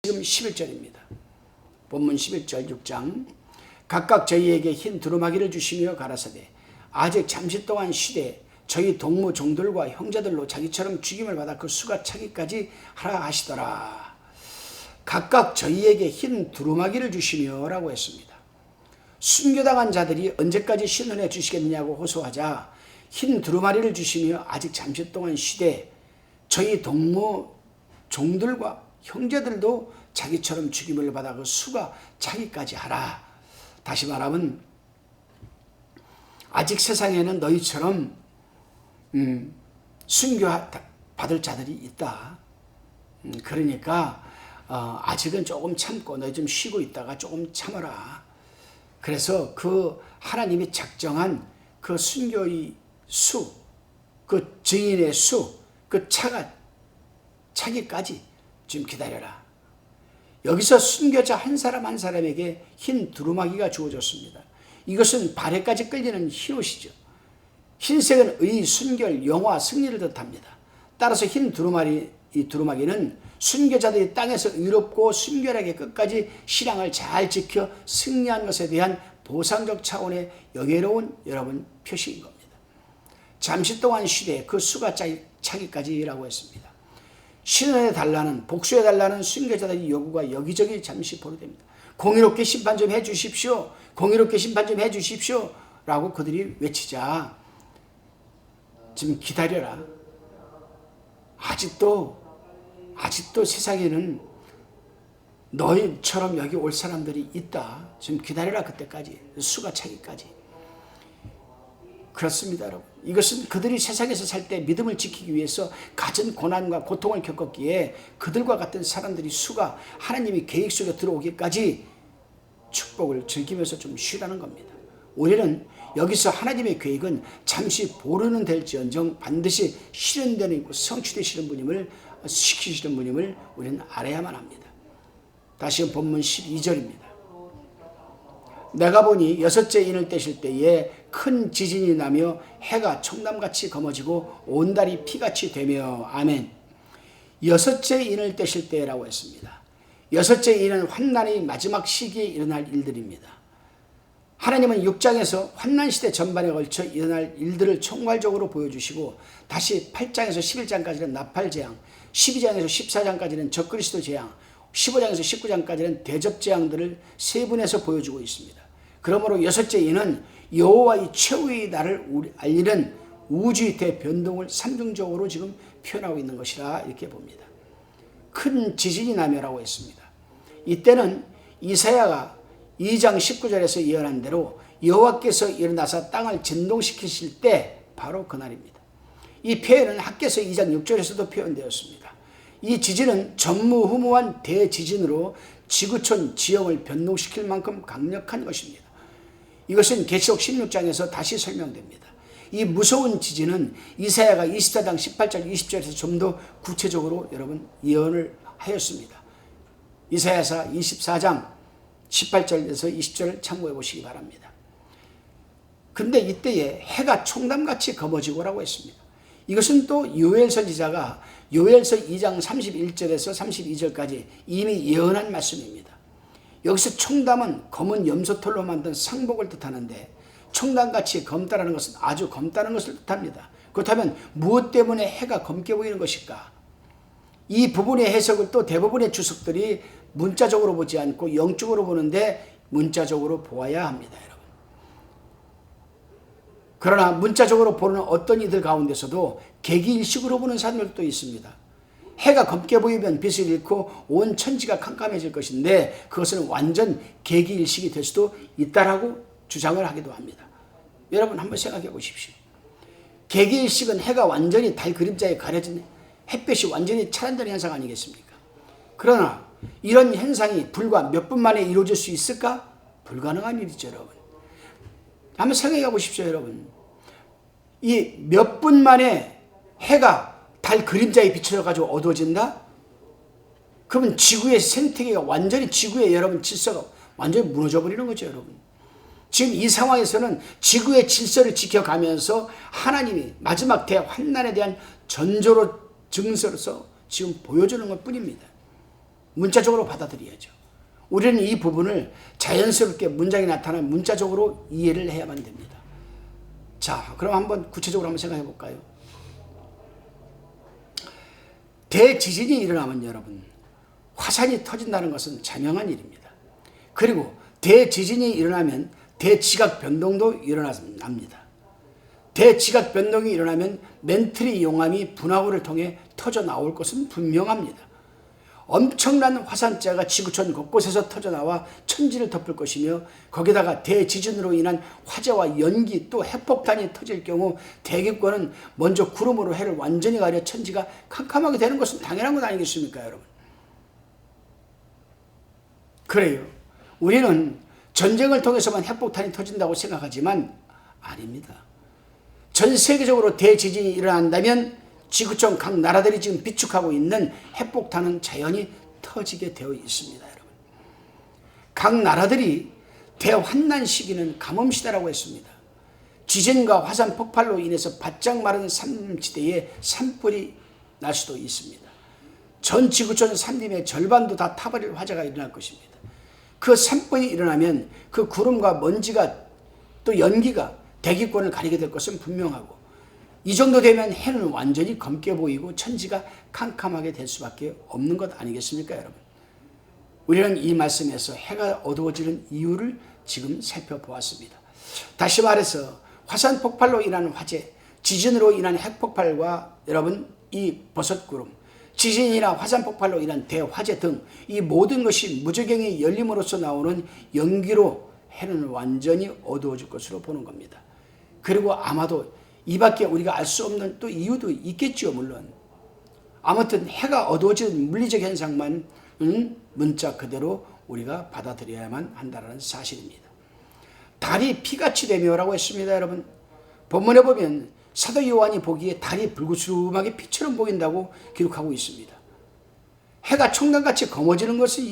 지금 11절입니다. 본문 11절 6장. 각각 저희에게 흰 두루마기를 주시며 가라사대 아직 잠시 동안 쉬되 저희 동무 종들과 형제들로 자기처럼 죽임을 받아 그 수가 차기까지 하라 하시더라. 각각 저희에게 흰 두루마기를 주시며 라고 했습니다. 순교당한 자들이 언제까지 신은혜 주시겠느냐고 호소하자 흰 두루마리를 주시며 아직 잠시 동안 쉬되 저희 동무 종들과 형제들도 자기처럼 죽임을 받아 그 수가 차기까지 하라. 다시 말하면 아직 세상에는 너희처럼 순교 받을 자들이 있다. 그러니까 아직은 조금 참고 너희 좀 쉬고 있다가 조금 참아라. 그래서 그 하나님이 작정한 그 순교의 수, 그 증인의 수, 그 차가 차기까지 좀 기다려라. 여기서 순교자 한 사람 한 사람에게 흰 두루마기가 주어졌습니다. 이것은 발에까지 끌리는 흰옷이죠. 흰색은 의, 순결, 영화, 승리를 뜻합니다. 따라서 흰 두루마기, 이 두루마기는 순교자들이 땅에서 의롭고 순결하게 끝까지 신앙을 잘 지켜 승리한 것에 대한 보상적 차원의 영예로운 여러분 표시인 겁니다. 잠시 동안 쉬되 그 수가 차기까지라고 했습니다. 신원해 달라는, 복수해 달라는 순교자들의 요구가 여기저기 잠시 보류됩니다. 공의롭게 심판 좀 해 주십시오. 공의롭게 심판 좀 해 주십시오. 라고 그들이 외치자 지금 기다려라. 아직도 세상에는 너희처럼 여기 올 사람들이 있다. 지금 기다려라. 그때까지. 수가 차기까지. 그렇습니다, 여러분. 이것은 그들이 세상에서 살 때 믿음을 지키기 위해서 갖은 고난과 고통을 겪었기에 그들과 같은 사람들이 수가 하나님이 계획 속에 들어오기까지 축복을 즐기면서 좀 쉬라는 겁니다. 우리는 여기서 하나님의 계획은 잠시 보류는 될지언정 반드시 실현되는 성취되시는 분임을 시키시는 분임을 우리는 알아야만 합니다. 다시 본문 12절입니다. 내가 보니 여섯째 인을 떼실 때에 큰 지진이 나며 해가 총담같이 검어지고 온 달이 피같이 되며 아멘. 여섯째 인을 떼실 때라고 했습니다. 여섯째 인은 환난의 마지막 시기에 일어날 일들입니다. 하나님은 6장에서 환난시대 전반에 걸쳐 일어날 일들을 총괄적으로 보여주시고 다시 8장에서 11장까지는 나팔재앙, 12장에서 14장까지는 적그리스도 재앙, 15장에서 19장까지는 대접재앙들을 세분해서 보여주고 있습니다. 그러므로 여섯째 인은 여호와의 최후의 날을 알리는 우주의 대변동을 상징적으로 지금 표현하고 있는 것이라 이렇게 봅니다. 큰 지진이 나며라고 했습니다. 이때는 이사야가 2장 19절에서 예언한 대로 여호와께서 일어나서 땅을 진동시키실 때 바로 그날입니다. 이 표현은 학개서 2장 6절에서도 표현되었습니다. 이 지진은 전무후무한 대지진으로 지구촌 지형을 변동시킬 만큼 강력한 것입니다. 이것은 계시록 16장에서 다시 설명됩니다. 이 무서운 지진은 이사야가 24장 18절 20절에서 좀 더 구체적으로 여러분 예언을 하였습니다. 이사야서 24장 18절에서 20절을 참고해 보시기 바랍니다. 근데 이때에 해가 총담같이 검어지고라고 했습니다. 이것은 또 요엘 선지자가 요엘서 2장 31절에서 32절까지 이미 예언한 말씀입니다. 여기서 총담은 검은 염소털로 만든 상복을 뜻하는데 총담같이 검다라는 것은 아주 검다는 것을 뜻합니다. 그렇다면 무엇 때문에 해가 검게 보이는 것일까? 이 부분의 해석을 또 대부분의 주석들이 문자적으로 보지 않고 영적으로 보는데 문자적으로 보아야 합니다, 여러분. 그러나 문자적으로 보는 어떤 이들 가운데서도 계기일식으로 보는 사람들도 있습니다. 해가 검게 보이면 빛을 잃고 온 천지가 캄캄해질 것인데 그것은 완전 계기일식이 될 수도 있다라고 주장을 하기도 합니다. 여러분 한번 생각해 보십시오. 계기일식은 해가 완전히 달 그림자에 가려진 햇볕이 완전히 차단되는 현상 아니겠습니까? 그러나 이런 현상이 불과 몇 분 만에 이루어질 수 있을까? 불가능한 일이죠, 여러분. 한번 생각해 보십시오, 여러분. 이 몇 분 만에 해가 달 그림자에 비춰져가지고 어두워진다? 그러면 지구의 생태계가 완전히 지구의 여러분 질서가 완전히 무너져 버리는 거죠, 여러분. 지금 이 상황에서는 지구의 질서를 지켜가면서 하나님이 마지막 대환난에 대한 전조로 증서로서 지금 보여주는 것 뿐입니다. 문자적으로 받아들여야죠. 우리는 이 부분을 자연스럽게 문장이 나타나면 문자적으로 이해를 해야만 됩니다. 자, 그럼 한번 구체적으로 한번 생각해 볼까요? 대지진이 일어나면 여러분, 화산이 터진다는 것은 자명한 일입니다. 그리고 대지진이 일어나면 대지각 변동도 일어납니다. 대지각 변동이 일어나면 멘틀리 용암이 분화구를 통해 터져 나올 것은 분명합니다. 엄청난 화산재가 지구촌 곳곳에서 터져나와 천지를 덮을 것이며 거기다가 대지진으로 인한 화재와 연기 또 핵폭탄이 터질 경우 대기권은 먼저 구름으로 해를 완전히 가려 천지가 캄캄하게 되는 것은 당연한 것 아니겠습니까, 여러분? 그래요. 우리는 전쟁을 통해서만 핵폭탄이 터진다고 생각하지만 아닙니다. 전 세계적으로 대지진이 일어난다면 지구촌 각 나라들이 지금 비축하고 있는 핵폭탄은 자연히 터지게 되어 있습니다, 여러분. 각 나라들이 대환난 시기는 가뭄시대라고 했습니다. 지진과 화산 폭발로 인해서 바짝 마른 산지대에 산불이 날 수도 있습니다. 전 지구촌 산림의 절반도 다 타버릴 화재가 일어날 것입니다. 그 산불이 일어나면 그 구름과 먼지가 또 연기가 대기권을 가리게 될 것은 분명하고, 이 정도 되면 해는 완전히 검게 보이고 천지가 캄캄하게 될 수밖에 없는 것 아니겠습니까, 여러분? 우리는 이 말씀에서 해가 어두워지는 이유를 지금 살펴보았습니다. 다시 말해서 화산 폭발로 인한 화재, 지진으로 인한 핵폭발과 여러분 이 버섯구름, 지진이나 화산 폭발로 인한 대화재 등 이 모든 것이 무저경이 열림으로써 나오는 연기로 해는 완전히 어두워질 것으로 보는 겁니다. 그리고 아마도 이 밖에 우리가 알 수 없는 또 이유도 있겠죠, 물론. 아무튼 해가 어두워지는 물리적 현상만 문자 그대로 우리가 받아들여야만 한다는 사실입니다. 달이 피같이 되며라고 했습니다, 여러분. 본문에 보면 사도 요한이 보기에 달이 불구스름하게 피처럼 보인다고 기록하고 있습니다. 해가 청강같이 검어지는 것이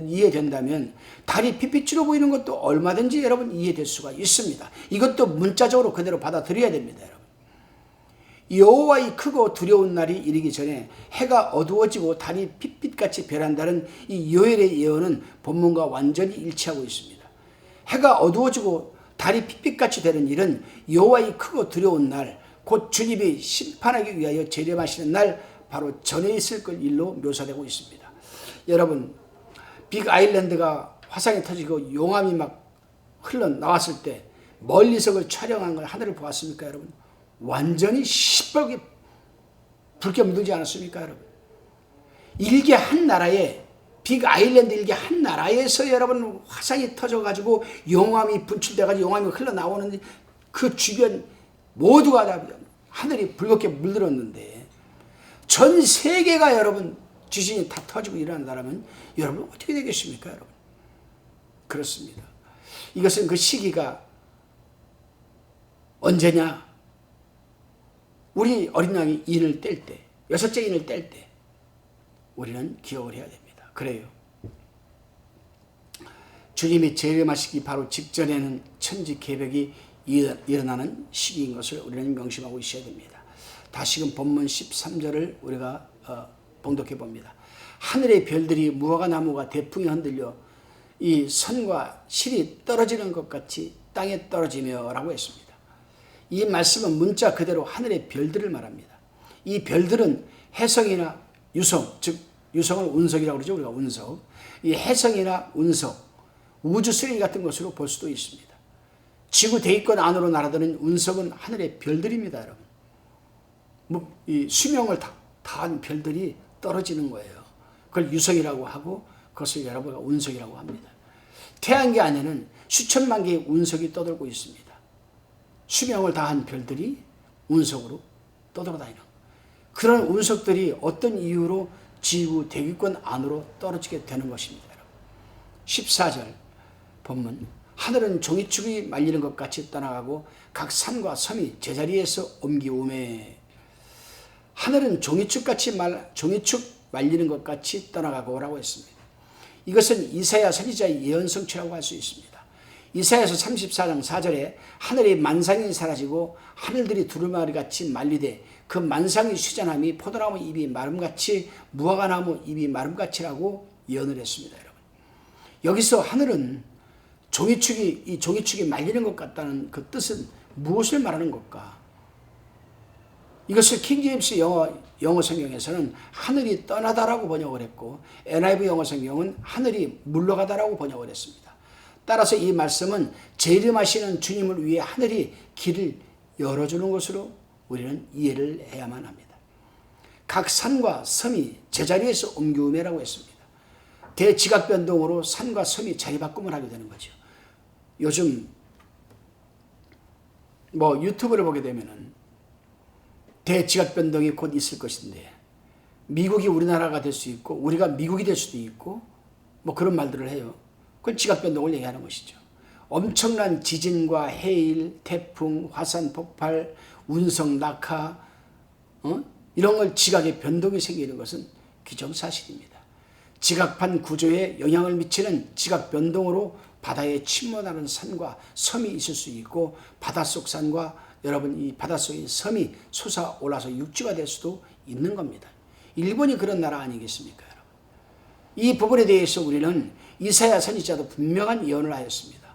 이해된다면 달이 피빛으로 보이는 것도 얼마든지 여러분 이해될 수가 있습니다. 이것도 문자적으로 그대로 받아들여야 됩니다, 여러분. 여호와의 크고 두려운 날이 이르기 전에 해가 어두워지고 달이 핏빛같이 변한다는 이 요엘의 예언은 본문과 완전히 일치하고 있습니다. 해가 어두워지고 달이 핏빛같이 되는 일은 여호와의 크고 두려운 날, 곧 주님이 심판하기 위하여 재림하시는 날 바로 전에 있을 걸 일로 묘사되고 있습니다. 여러분, 빅 아일랜드가 화산이 터지고 용암이 막 흘러나왔을 때 멀리서 그걸 촬영한 걸 하늘을 보았습니까, 여러분? 완전히 시뻘게 붉게 물들지 않았습니까, 여러분? 일개 한 나라에, 빅 아일랜드 일개 한 나라에서 여러분 화산이 터져가지고 용암이 분출돼가지고 용암이 흘러나오는 그 주변 모두가 다 하늘이 붉게 물들었는데, 전 세계가 여러분 지진이 다 터지고 일어난다면 여러분 어떻게 되겠습니까, 여러분? 그렇습니다. 이것은 그 시기가 언제냐? 우리 어린 양이 인을 뗄 때, 여섯째 인을 뗄 때 우리는 기억을 해야 됩니다. 그래요. 주님이 재림하시기 바로 직전에는 천지 개벽이 일어나는 시기인 것을 우리는 명심하고 있어야 됩니다. 다시금 본문 13절을 우리가 봉독해 봅니다. 하늘의 별들이 무화과 나무가 대풍에 흔들려 이 선과 실이 떨어지는 것 같이 땅에 떨어지며 라고 했습니다. 이 말씀은 문자 그대로 하늘의 별들을 말합니다. 이 별들은 해성이나 유성, 즉 유성을 운석이라고 그러죠. 우리가 운석. 이 해성이나 운석, 우주 쓰레기 같은 것으로 볼 수도 있습니다. 지구 대기권 안으로 날아드는 운석은 하늘의 별들입니다, 여러분. 이 수명을 다한 별들이 떨어지는 거예요. 그걸 유성이라고 하고 그것을 여러분가 운석이라고 합니다. 태양계 안에는 수천만 개의 운석이 떠돌고 있습니다. 수명을 다한 별들이 운석으로 떠돌아다니는 그런 운석들이 어떤 이유로 지구 대기권 안으로 떨어지게 되는 것입니다. 14절 본문, 하늘은 종이축이 말리는 것 같이 떠나가고 각 산과 섬이 제자리에서 옮기오매. 하늘은 종이축 말리는 것 같이 떠나가고 라고 했습니다. 이것은 이사야 선지자의 예언 성취라고 할 수 있습니다. 이사야서 34장 4절에 하늘의 만상이 사라지고 하늘들이 두루마리같이 말리되 그 만상이 쉬자함이 포도나무 잎이 마름같이 무화과나무 잎이 마름같이라고 예언을 했습니다. 여러분. 여기서 하늘은 이 종이축이 말리는 것 같다는 그 뜻은 무엇을 말하는 것까? 이것을 킹제임스 영어 성경에서는 하늘이 떠나다라고 번역을 했고 NIV 영어 성경은 하늘이 물러가다라고 번역을 했습니다. 따라서 이 말씀은 재림하시는 주님을 위해 하늘이 길을 열어주는 것으로 우리는 이해를 해야만 합니다. 각 산과 섬이 제자리에서 옮기움이라고 했습니다. 대지각 변동으로 산과 섬이 자리 바꿈을 하게 되는 거죠. 요즘 유튜브를 보게 되면은 대지각 변동이 곧 있을 것인데 미국이 우리나라가 될 수 있고 우리가 미국이 될 수도 있고 그런 말들을 해요. 그건 지각 변동을 얘기하는 것이죠. 엄청난 지진과 해일, 태풍, 화산 폭발, 운석 낙하 이런 걸 지각의 변동이 생기는 것은 기정사실입니다. 지각판 구조에 영향을 미치는 지각 변동으로 바다에 침몰하는 산과 섬이 있을 수 있고 바닷속 산과 여러분 이 바닷속의 섬이 솟아올라서 육지가 될 수도 있는 겁니다. 일본이 그런 나라 아니겠습니까, 여러분? 이 부분에 대해서 우리는 이사야 선지자도 분명한 예언을 하였습니다.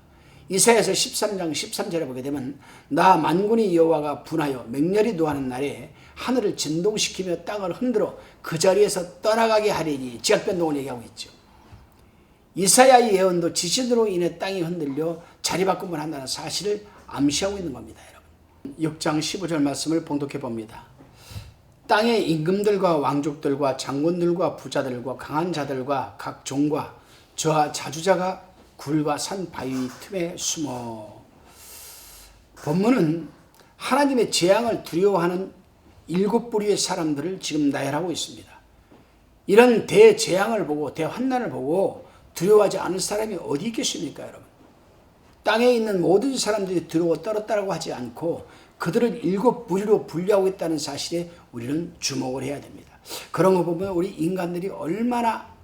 이사야서 13장 13절에 보게 되면 나 만군의 여호와가 분하여 맹렬히 노하는 날에 하늘을 진동시키며 땅을 흔들어 그 자리에서 떠나가게 하리니 지각변동을 얘기하고 있죠. 이사야의 예언도 지진으로 인해 땅이 흔들려 자리바꿈을 한다는 사실을 암시하고 있는 겁니다. 여러분 6장 15절 말씀을 봉독해 봅니다. 땅의 임금들과 왕족들과 장군들과 부자들과 강한 자들과 각 종과 저하 자주자가 굴과 산 바위 틈에 숨어. 본문은 하나님의 재앙을 두려워하는 7부류의 사람들을 지금 나열하고 있습니다. 이런 대재앙을 보고 대환난을 보고 두려워하지 않을 사람이 어디 있겠습니까, 여러분? 땅에 있는 모든 사람들이 두려워 떨었다라고 하지 않고 그들을 7부류로 분류하고 있다는 사실에 우리는 주목을 해야 됩니다. 그런 거 보면 우리 인간들이 얼마나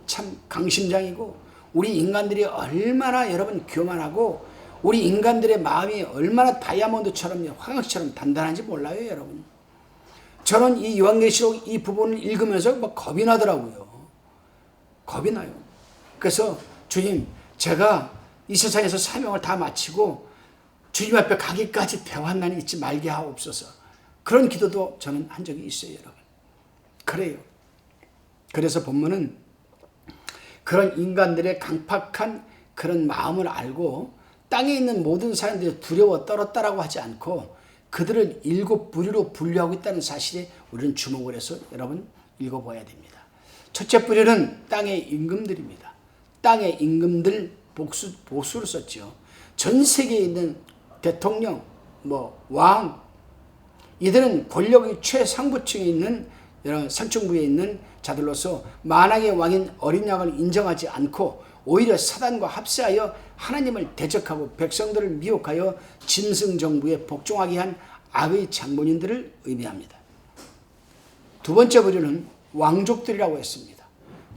참 강심장이고 우리 인간들이 얼마나 여러분 교만하고 우리 인간들의 마음이 얼마나 다이아몬드처럼 화강처럼 단단한지 몰라요, 여러분. 저는 이 요한계시록 이 부분을 읽으면서 겁이 나더라고요. 겁이 나요. 그래서 주님, 제가 이 세상에서 사명을 다 마치고 주님 앞에 가기까지 대환난이 있지 말게 하옵소서. 그런 기도도 저는 한 적이 있어요, 여러분. 그래요. 그래서 본문은 그런 인간들의 강팍한 그런 마음을 알고 땅에 있는 모든 사람들이 두려워 떨었다라고 하지 않고 그들을 7부류로 분류하고 있다는 사실에 우리는 주목을 해서 여러분 읽어봐야 됩니다. 첫째 부류는 땅의 임금들입니다. 땅의 임금들 보수를 썼죠. 전 세계에 있는 대통령, 왕, 이들은 권력의 최상부층에 있는 이런 산층부에 있는 자들로서 만왕의 왕인 어린 양을 인정하지 않고 오히려 사단과 합세하여 하나님을 대적하고 백성들을 미혹하여 짐승 정부에 복종하게 한 악의 장본인들을 의미합니다. 두 번째 부류는 왕족들이라고 했습니다.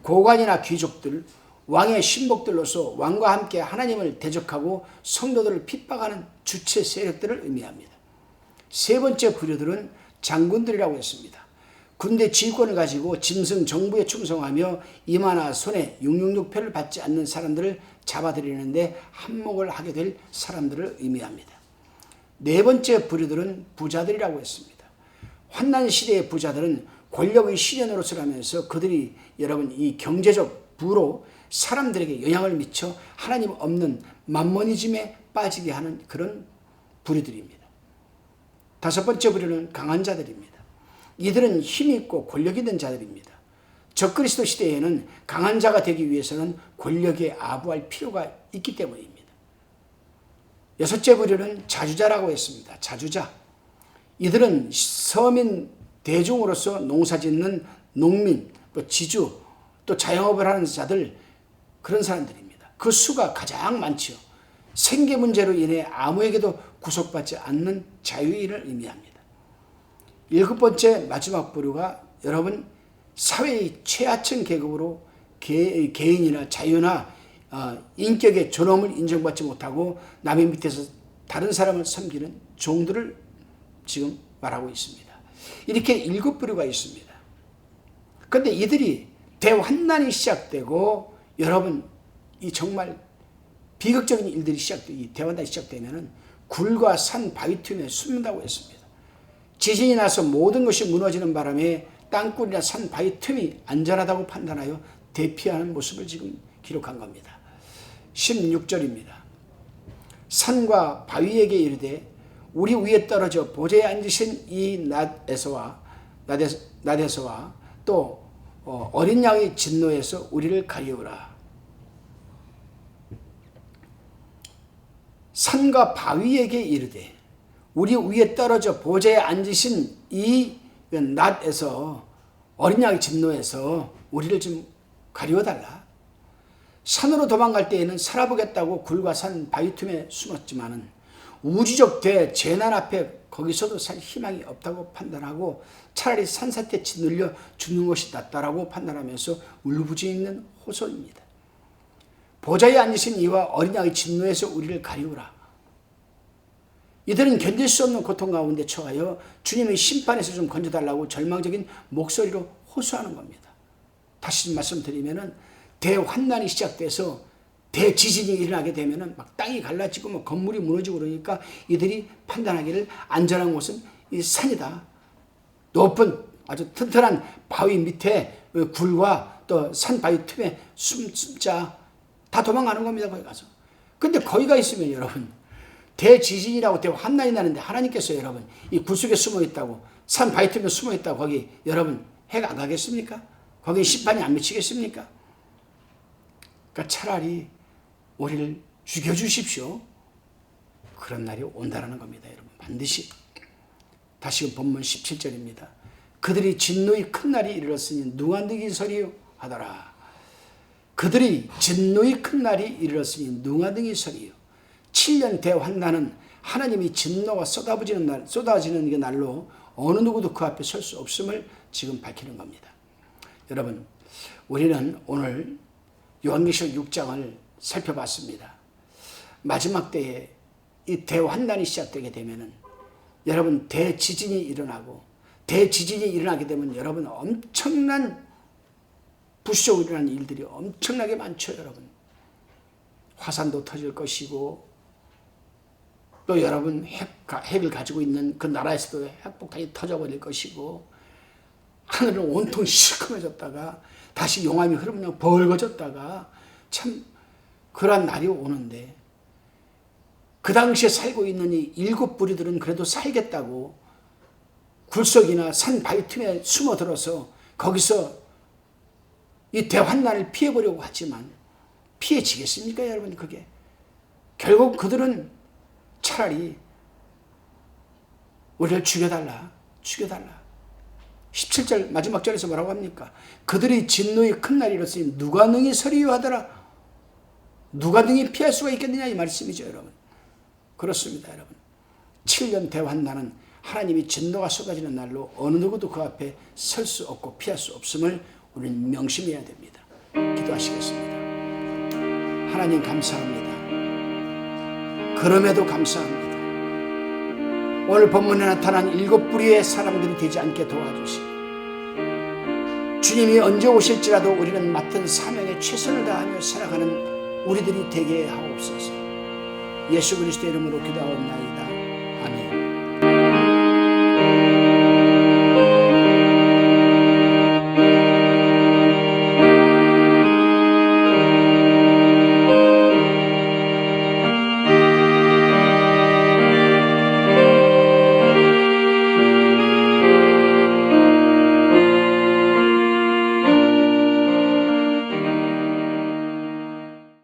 고관이나 귀족들, 왕의 신복들로서 왕과 함께 하나님을 대적하고 성도들을 핍박하는 주체 세력들을 의미합니다. 세 번째 부류들은 장군들이라고 했습니다. 군대 지휘권을 가지고 짐승 정부에 충성하며 이마나 손에 666표를 받지 않는 사람들을 잡아들이는데 한몫을 하게 될 사람들을 의미합니다. 네 번째 부류들은 부자들이라고 했습니다. 환난 시대의 부자들은 권력의 실현으로서 하면서 그들이 여러분 이 경제적 부로 사람들에게 영향을 미쳐 하나님 없는 맘모니즘에 빠지게 하는 그런 부류들입니다. 다섯 번째 부류는 강한 자들입니다. 이들은 힘이 있고 권력이 있는 자들입니다. 적그리스도 시대에는 강한 자가 되기 위해서는 권력에 아부할 필요가 있기 때문입니다. 여섯째 부류는 자주자라고 했습니다. 자주자. 이들은 서민 대중으로서 농사짓는 농민, 또 지주, 또 자영업을 하는 자들, 그런 사람들입니다. 그 수가 가장 많죠. 생계 문제로 인해 아무에게도 구속받지 않는 자유인을 의미합니다. 일곱 번째 마지막 부류가 여러분 사회의 최하층 계급으로 개인이나 자유나 인격의 존엄을 인정받지 못하고 남의 밑에서 다른 사람을 섬기는 종들을 지금 말하고 있습니다. 이렇게 일곱 부류가 있습니다. 그런데 이들이 대환난이 시작되고 여러분 이 정말 비극적인 일들이 이 대환난이 시작되면은 굴과 산, 바위 틈에 숨는다고 했습니다. 지진이 나서 모든 것이 무너지는 바람에 땅굴이나 산, 바위 틈이 안전하다고 판단하여 대피하는 모습을 지금 기록한 겁니다. 16절입니다. 산과 바위에게 이르되 우리 위에 떨어져 보좌에 앉으신 이 낫에서와 또 어린 양의 진노에서 우리를 가리우라. 산과 바위에게 이르되 우리 위에 떨어져 보좌에 앉으신 이 낫에서 어린 양의 진노에서 우리를 좀 가리워달라. 산으로 도망갈 때에는 살아보겠다고 굴과 산 바위 틈에 숨었지만은 우주적 대재난 앞에 거기서도 살 희망이 없다고 판단하고 차라리 산사태 짓눌려 죽는 것이 낫다라고 판단하면서 울부짖는 호소입니다. 보좌에 앉으신 이와 어린 양의 진노에서 우리를 가리우라. 이들은 견딜 수 없는 고통 가운데 처하여 주님의 심판에서 좀 건져달라고 절망적인 목소리로 호소하는 겁니다. 다시 말씀드리면은 대환난이 시작돼서 대지진이 일어나게 되면은 막 땅이 갈라지고 뭐 건물이 무너지고 그러니까 이들이 판단하기를 안전한 곳은 이 산이다. 높은 아주 튼튼한 바위 밑에 굴과 또 산 바위 틈에 숨자. 다 도망가는 겁니다. 거기 가서. 근데 거기가 있으면 여러분 대지진이라고 대환난이 나는데 하나님께서 여러분 이 굴 속에 숨어 있다고 산 바위 틈에 숨어 있다고 거기 여러분 해가 안 가겠습니까? 거기 심판이 안 미치겠습니까? 그러니까 차라리 우리를 죽여주십시오. 그런 날이 온다라는 겁니다. 여러분 반드시. 다시금 본문 17절입니다. 그들이 진노의 큰 날이 이르렀으니 누가 능히 서리요 하더라. 그들이 진노의 큰 날이 이르렀으니 누가 능히 서리요. 7년 대환난은 하나님이 진노가 쏟아지는 날로 어느 누구도 그 앞에 설 수 없음을 지금 밝히는 겁니다. 여러분 우리는 오늘 요한계시록 6장을 살펴봤습니다. 마지막 때에 이 대환난이 시작되게 되면은 여러분 대지진이 일어나고 대지진이 일어나게 되면 여러분 엄청난 부수적으로 일어나는 일들이 엄청나게 많죠. 여러분 화산도 터질 것이고 또 여러분 핵을 가지고 있는 그 나라에서도 핵폭탄이 터져버릴 것이고 하늘은 온통 시커매졌다가 다시 용암이 흐르면 벌거졌다가 참 그러한 날이 오는데 그 당시에 살고 있는 이 7부류들은 그래도 살겠다고 굴속이나 산 바위 틈에 숨어들어서 거기서 이 대환난을 피해보려고 하지만 피해지겠습니까 여러분? 그게 결국 그들은 차라리 우리를 죽여달라 17절 마지막 절에서 뭐라고 합니까? 그들이 진노의 큰 날이 이렇으니 누가 능히 서리요 하더라. 누가 능히 피할 수가 있겠느냐 이 말씀이죠 여러분. 그렇습니다 여러분. 7년 대환난은 하나님이 진노가 쏟아지는 날로 어느 누구도 그 앞에 설 수 없고 피할 수 없음을 우리는 명심해야 됩니다. 기도하시겠습니다. 하나님 감사합니다. 그럼에도 감사합니다. 오늘 본문에 나타난 7부류의 사람들이 되지 않게 도와주시고 주님이 언제 오실지라도 우리는 맡은 사명에 최선을 다하며 살아가는 우리들이 되게 하옵소서. 예수 그리스도의 이름으로 기도하옵나이다. 아멘.